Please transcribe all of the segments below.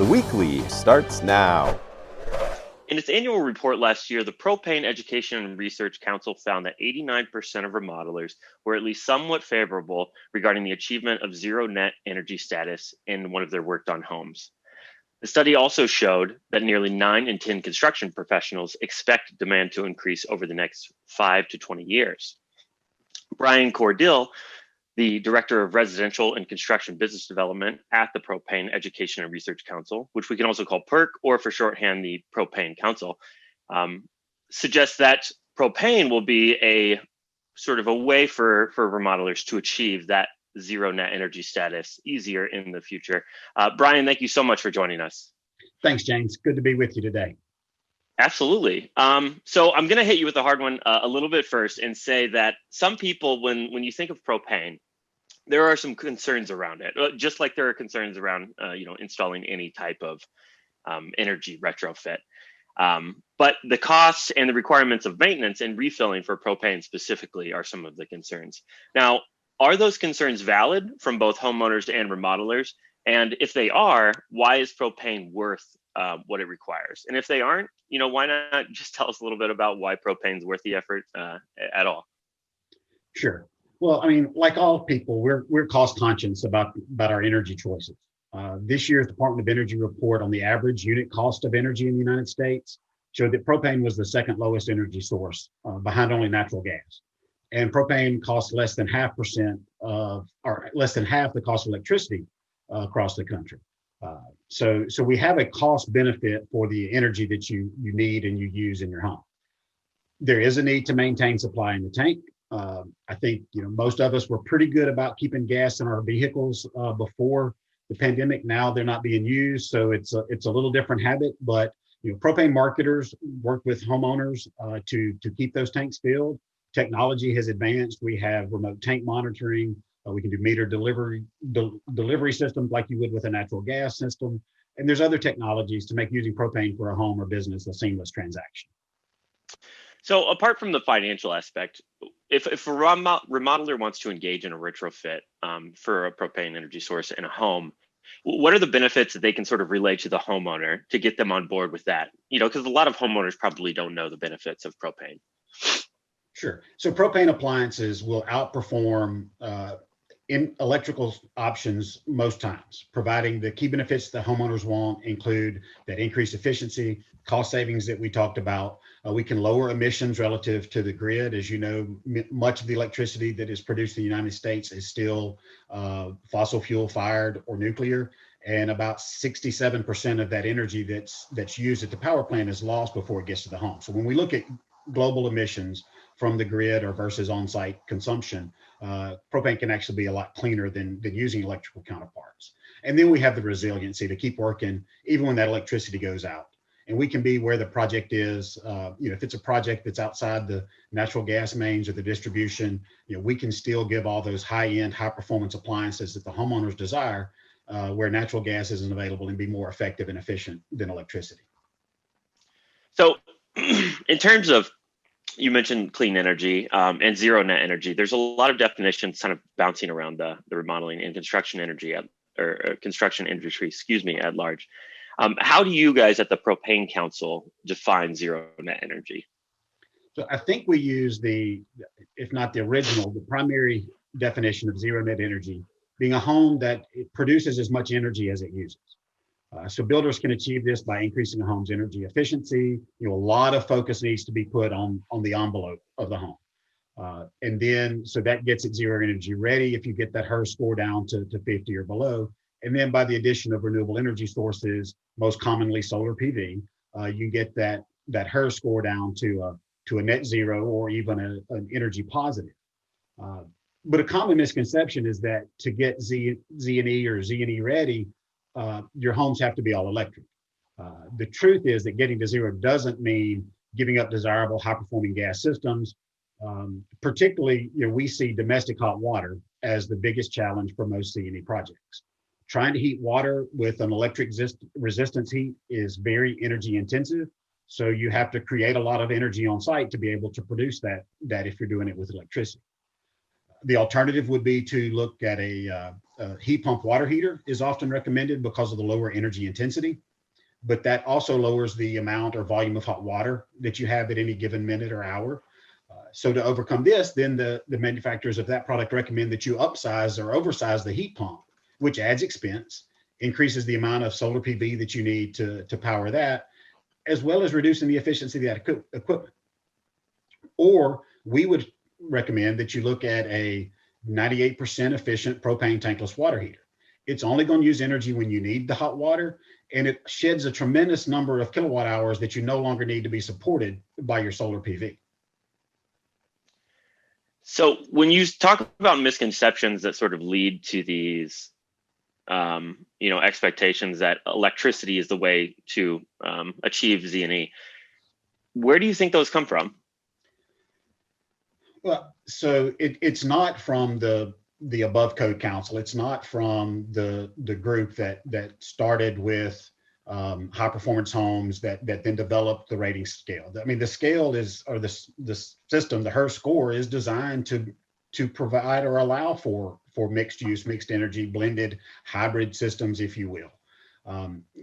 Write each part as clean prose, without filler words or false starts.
The Weekly starts now. In its annual report last year, the Propane Education and Research Council found that 89% of remodelers were at least somewhat favorable regarding the achievement of zero net energy status in one of their worked on homes. The study also showed that nearly 9 in 10 construction professionals expect demand to increase over the next 5 to 20 years. Bryan Cordill, the Director of Residential and Construction Business Development at the Propane Education and Research Council, which we can also call PERC, or for shorthand, the Propane Council, suggests that propane will be a sort of a way for remodelers to achieve that zero net energy status easier in the future. Bryan, thank you so much for joining us. Thanks, James. Good to be with you today. Absolutely. So I'm going to hit you with a hard one a little bit first and say that some people, when you think of propane, there are some concerns around it, just like there are concerns around installing any type of energy retrofit. But the costs and the requirements of maintenance and refilling for propane specifically are some of the concerns. Now, are those concerns valid from both homeowners and remodelers? And if they are, why is propane worth what it requires? And if they aren't, why not just tell us a little bit about why propane is worth the effort at all? Sure. Well, I mean, like all people, we're cost conscious about our energy choices. This year's Department of Energy report on the average unit cost of energy in the United States showed that propane was the second lowest energy source, behind only natural gas. And propane costs less than half the cost of electricity across the country. So we have a cost benefit for the energy that you need and you use in your home. There is a need to maintain supply in the tank. I think most of us were pretty good about keeping gas in our vehicles before the pandemic. Now they're not being used, so it's a little different habit. But propane marketers work with homeowners to keep those tanks filled. Technology has advanced. We have remote tank monitoring. We can do meter delivery systems like you would with a natural gas system. And there's other technologies to make using propane for a home or business a seamless transaction. So apart from the financial aspect, if a remodeler wants to engage in a retrofit for a propane energy source in a home, what are the benefits that they can sort of relay to the homeowner to get them on board with that? Because a lot of homeowners probably don't know the benefits of propane. Sure. So propane appliances will outperform in electrical options most times, providing the key benefits the homeowners want include that increased efficiency, cost savings that we talked about. We can lower emissions relative to the grid. As you know, much of the electricity that is produced in the United States is still fossil fuel fired or nuclear. And about 67% of that energy that's used at the power plant is lost before it gets to the home. So when we look at global emissions from the grid or versus on-site consumption, propane can actually be a lot cleaner than using electrical counterparts. And then we have the resiliency to keep working even when that electricity goes out. And we can be where the project is. If it's a project that's outside the natural gas mains or the distribution, we can still give all those high-end, high-performance appliances that the homeowners desire, where natural gas isn't available, and be more effective and efficient than electricity. So, in terms of, you mentioned clean energy and zero net energy. There's a lot of definitions kind of bouncing around the remodeling and construction energy construction industry, at large. How do you guys at the Propane Council define zero net energy? So I think we use if not the original, the primary definition of zero net energy being a home that it produces as much energy as it uses. So builders can achieve this by increasing a home's energy efficiency. A lot of focus needs to be put on the envelope of the home. And then, so that gets it zero energy ready if you get that HERS score down to 50 or below. And then by the addition of renewable energy sources, most commonly solar PV, you get that HERS score down to a net zero or even an energy positive. But a common misconception is that to get Z&E or Z&E ready, your homes have to be all electric. The truth is that getting to zero doesn't mean giving up desirable high-performing gas systems. Particularly, we see domestic hot water as the biggest challenge for most C&E projects. Trying to heat water with an electric resistance heat is very energy intensive. So you have to create a lot of energy on site to be able to produce that if you're doing it with electricity. The alternative would be to look at a heat pump water heater is often recommended because of the lower energy intensity, but that also lowers the amount or volume of hot water that you have at any given minute or hour. So to overcome this, then the manufacturers of that product recommend that you upsize or oversize the heat pump, which adds expense, increases the amount of solar PV that you need to power that, as well as reducing the efficiency of that equipment. Or we would recommend that you look at a 98% efficient propane tankless water heater. It's only going to use energy when you need the hot water, and it sheds a tremendous number of kilowatt hours that you no longer need to be supported by your solar PV. So when you talk about misconceptions that sort of lead to these, expectations that electricity is the way to achieve Z&E, where do you think those come from? Well, so it's not from the above code council. It's not from the group that started with high performance homes that then developed the rating scale. I mean, the scale is, or the system, the HERS score is designed to provide or allow for mixed use, mixed energy, blended hybrid systems, if you will.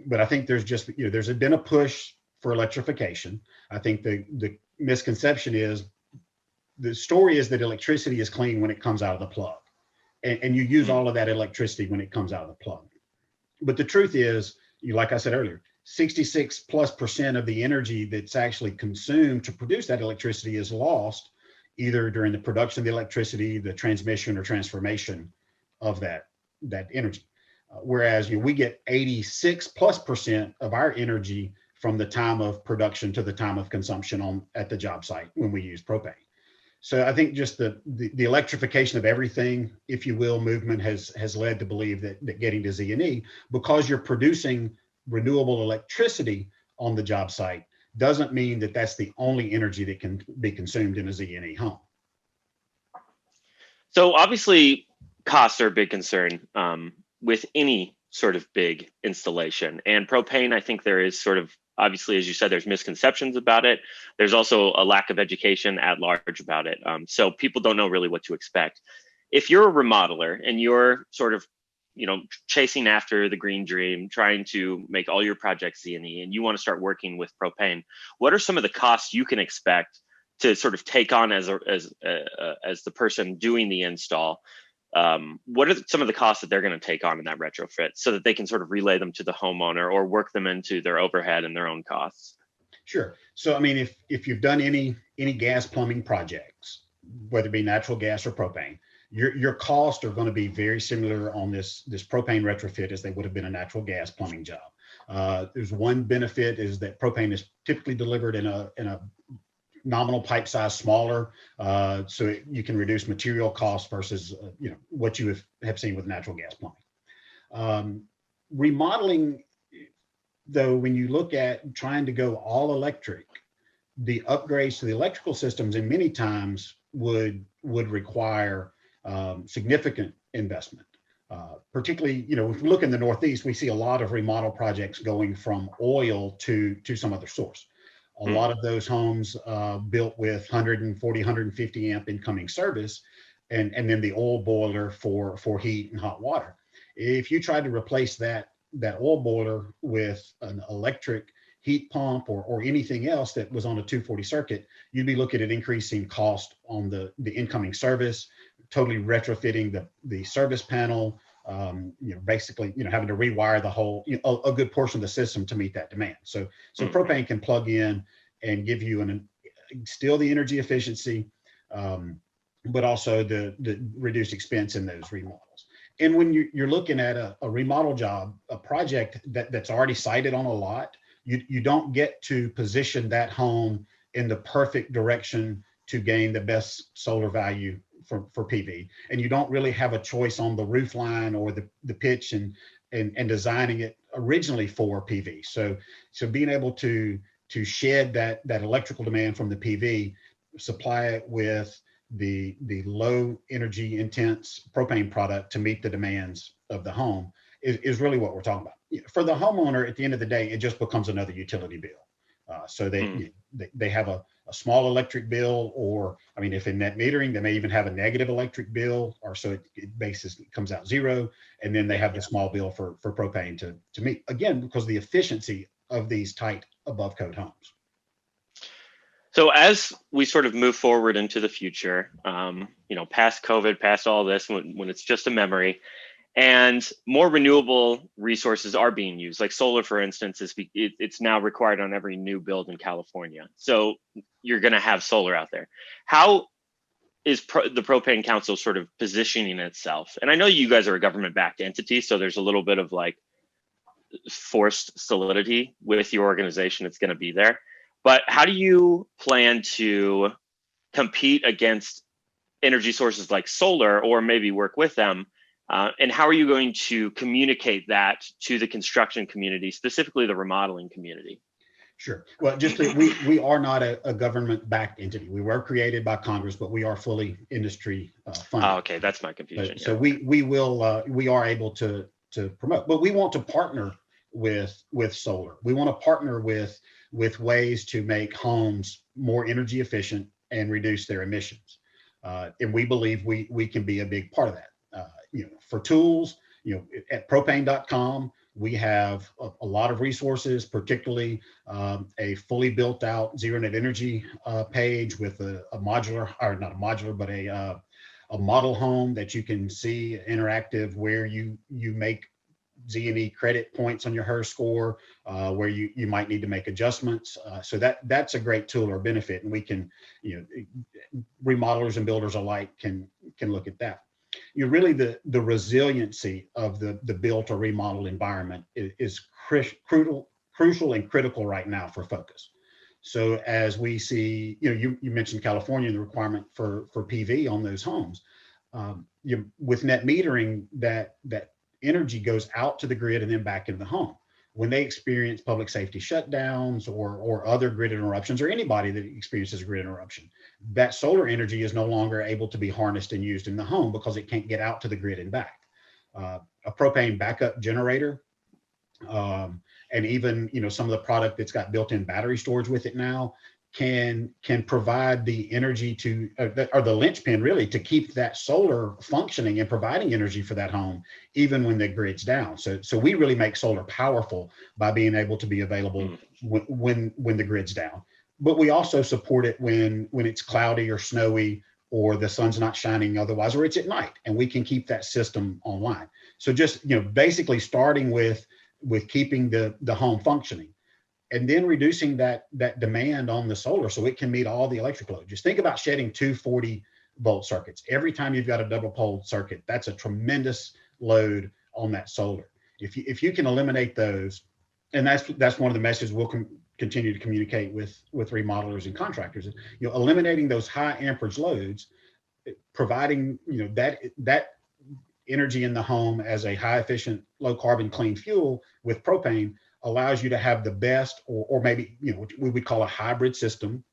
But I think there's just, there's been a push for electrification. I think the misconception is, the story is that electricity is clean when it comes out of the plug, and you use all of that electricity when it comes out of the plug. But the truth is, like I said earlier, 66+% of the energy that's actually consumed to produce that electricity is lost either during the production of the electricity, the transmission or transformation of that energy. Whereas we get 86+% of our energy from the time of production to the time of consumption at the job site when we use propane. So I think just the electrification of everything, if you will, movement has led to believe that getting to Z&E, because you're producing renewable electricity on the job site, doesn't mean that that's the only energy that can be consumed in a Z&E home. So obviously costs are a big concern with any sort of big installation, and propane, I think there is sort of, obviously, as you said, there's misconceptions about it. There's also a lack of education at large about it. So people don't know really what to expect. If you're a remodeler and you're sort of, chasing after the green dream, trying to make all your projects Z&E, and you want to start working with propane, what are some of the costs you can expect to sort of take on as the person doing the install? What are some of the costs that they're going to take on in that retrofit so that they can sort of relay them to the homeowner or work them into their overhead and their own costs? Sure. So, I mean, if you've done any gas plumbing projects, whether it be natural gas or propane, your costs are going to be very similar on this propane retrofit as they would have been a natural gas plumbing job. There's one benefit is that propane is typically delivered in a nominal pipe size smaller, so you can reduce material costs versus what you have seen with natural gas plumbing. Remodeling, though, when you look at trying to go all electric, the upgrades to the electrical systems in many times would require significant investment. Particularly, if we look in the Northeast, we see a lot of remodel projects going from oil to some other source. A lot of those homes built with 140, 150 amp incoming service, and then the oil boiler for heat and hot water. If you tried to replace that oil boiler with an electric heat pump or anything else that was on a 240 circuit, you'd be looking at increasing cost on the incoming service, totally retrofitting the service panel, basically, having to rewire the whole, a good portion of the system to meet that demand. So propane can plug in and give you still the energy efficiency, but also the reduced expense in those remodels. And when you're looking at a remodel job, a project that's already sited on a lot, you don't get to position that home in the perfect direction to gain the best solar value for PV. And you don't really have a choice on the roof line or the pitch and designing it originally for PV. So being able to shed that electrical demand from the PV, supply it with the low energy intense propane product to meet the demands of the home is really what we're talking about. For the homeowner, at the end of the day, it just becomes another utility bill. So they have a small electric bill, or, I mean, if in net metering, they may even have a negative electric bill, or so it basically comes out zero. And then they have the small bill for propane to meet, again, because of the efficiency of these tight above code homes. So as we sort of move forward into the future, past COVID, past all this, when it's just a memory, and more renewable resources are being used, like solar, for instance, it's now required on every new build in California. So you're going to have solar out there. How is the Propane Council sort of positioning itself? And I know you guys are a government-backed entity, so there's a little bit of like forced solidity with your organization. It's going to be there. But how do you plan to compete against energy sources like solar, or maybe work with them? And how are you going to communicate that to the construction community, specifically the remodeling community? Sure. Well, we are not a government-backed entity. We were created by Congress, but we are fully industry funded. Oh, okay, that's my confusion. So we are able to promote, but we want to partner with solar. We want to partner with ways to make homes more energy efficient and reduce their emissions. And we believe we can be a big part of that. For tools, at propane.com, we have a lot of resources, particularly a fully built out zero net energy page with a modular, or not a modular, but a model home that you can see interactive, where you make Z&E credit points on your HERS score, where you might need to make adjustments. So that's a great tool or benefit, and we can, remodelers and builders alike can look at that. Really the resiliency of the built or remodel environment is crucial and critical right now for focus. So as we see, you mentioned California and the requirement for PV on those homes. With net metering, that energy goes out to the grid and then back into the home. When they experience public safety shutdowns or other grid interruptions, or anybody that experiences a grid interruption, that solar energy is no longer able to be harnessed and used in the home because it can't get out to the grid and back. A propane backup generator, and even some of the product that's got built-in battery storage with it now can provide the energy to, or the linchpin really, to keep that solar functioning and providing energy for that home, even when the grid's down. So we really make solar powerful by being able to be available when the grid's down. But we also support it when it's cloudy or snowy, or the sun's not shining otherwise, or it's at night, and we can keep that system online. So just, basically starting with keeping the home functioning, and then reducing that demand on the solar so it can meet all the electric load. Just think about shedding 240 volt circuits. Every time you've got a double pole circuit, that's a tremendous load on that solar. If you can eliminate those, and that's one of the messages we'll continue to communicate with remodelers and contractors, eliminating those high amperage loads, providing that energy in the home as a high efficient, low carbon, clean fuel with propane allows you to have the best, or maybe what we would call a hybrid system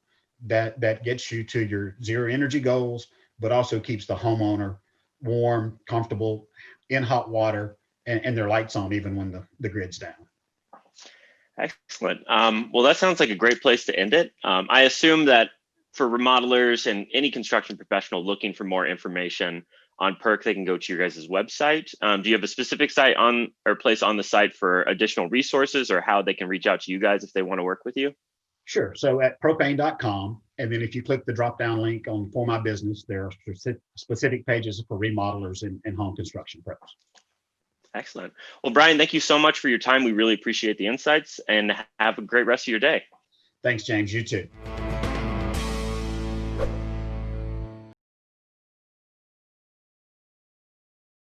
that gets you to your zero energy goals, but also keeps the homeowner warm, comfortable, in hot water, and their lights on even when the grid's down. Excellent. Well, that sounds like a great place to end it. I assume that for remodelers and any construction professional looking for more information on PERC, they can go to your guys' website. Do you have a specific site or place on the site for additional resources, or how they can reach out to you guys if they want to work with you? Sure. So at propane.com, and then if you click the drop-down link on For My Business, there are specific pages for remodelers and home construction pros. Excellent. Well, Bryan, thank you so much for your time. We really appreciate the insights, and have a great rest of your day. Thanks, James. You too.